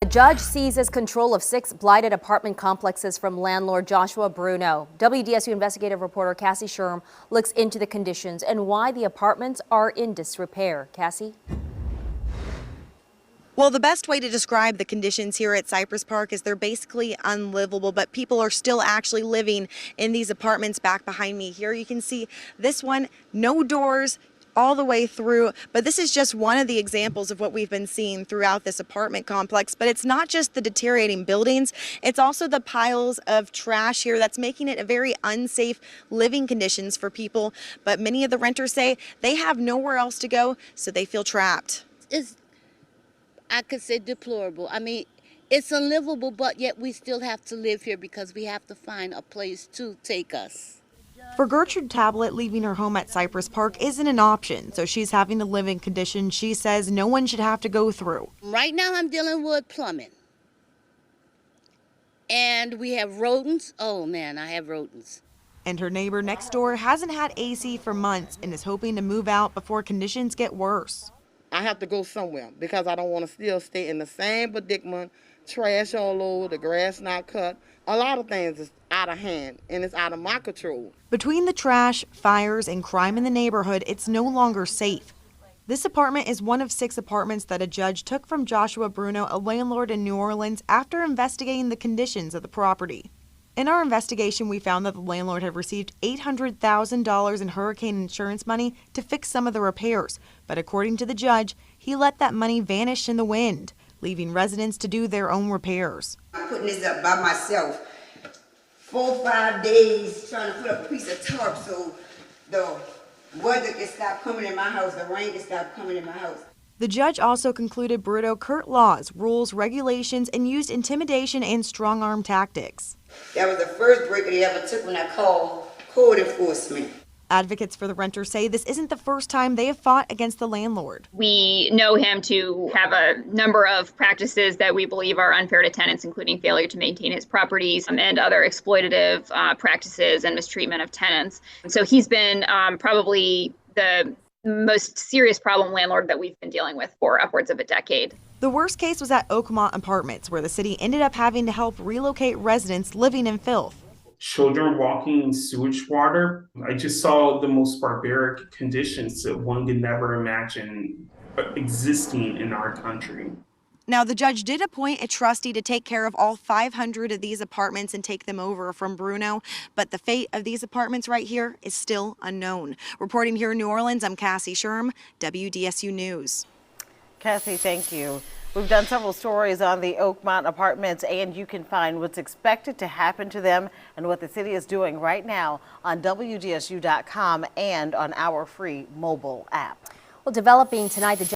judge seizes control of 6 blighted apartment complexes from landlord Joshua Bruno. WDSU investigative reporter Cassie Sherm looks into the conditions and why the apartments are in disrepair. Cassie? Well, the best way to describe the conditions here at Cypress Park is they're basically unlivable, but people are still actually living in these apartments back behind me. Here you can see this one, no doors all the way through, but this is just one of the examples of what we've been seeing throughout this apartment complex. But it's not just the deteriorating buildings, it's also the piles of trash here that's making it a very unsafe living conditions for people. But many of the renters say they have nowhere else to go, so they feel trapped. I could say deplorable. I mean, it's unlivable, but yet we still have to live here because we have to find a place to take us. For Gertrude Tablet, leaving her home at Cypress Park isn't an option, so she's having to live in conditions she says no one should have to go through. Right now I'm dealing with plumbing. And we have rodents. Oh man, I have rodents. And her neighbor next door hasn't had AC for months and is hoping to move out before conditions get worse. I have to go somewhere because I don't want to still stay in the same predicament, trash all over, the grass not cut. A lot of things is out of hand and it's out of my control. Between the trash, fires, and crime in the neighborhood, it's no longer safe. This apartment is one of 6 apartments that a judge took from Joshua Bruno, a landlord in New Orleans, after investigating the conditions of the property. In our investigation, we found that the landlord had received $800,000 in hurricane insurance money to fix some of the repairs. But according to the judge, he let that money vanish in the wind, leaving residents to do their own repairs. I'm putting this up by myself. 4 or 5 days trying to put up a piece of tarp so the weather can stop coming in my house, the rain can stop coming in my house. The judge also concluded Bruno curt laws, rules, regulations, and used intimidation and strong-arm tactics. That was the first break they ever took when I called code enforcement. Advocates for the renters say this isn't the first time they have fought against the landlord. We know him to have a number of practices that we believe are unfair to tenants, including failure to maintain his properties and other exploitative practices and mistreatment of tenants. And so he's been probably the most serious problem landlord that we've been dealing with for upwards of a decade. The worst case was at Oakmont Apartments, where the city ended up having to help relocate residents living in filth. Children walking in sewage water. I just saw the most barbaric conditions that one could never imagine existing in our country. Now, the judge did appoint a trustee to take care of all 500 of these apartments and take them over from Bruno, but the fate of these apartments right here is still unknown. Reporting here in New Orleans, I'm Cassie Sherm, WDSU News. Cassie, thank you. We've done several stories on the Oakmont Apartments, and you can find what's expected to happen to them and what the city is doing right now on WDSU.com and on our free mobile app. Well, developing tonight, the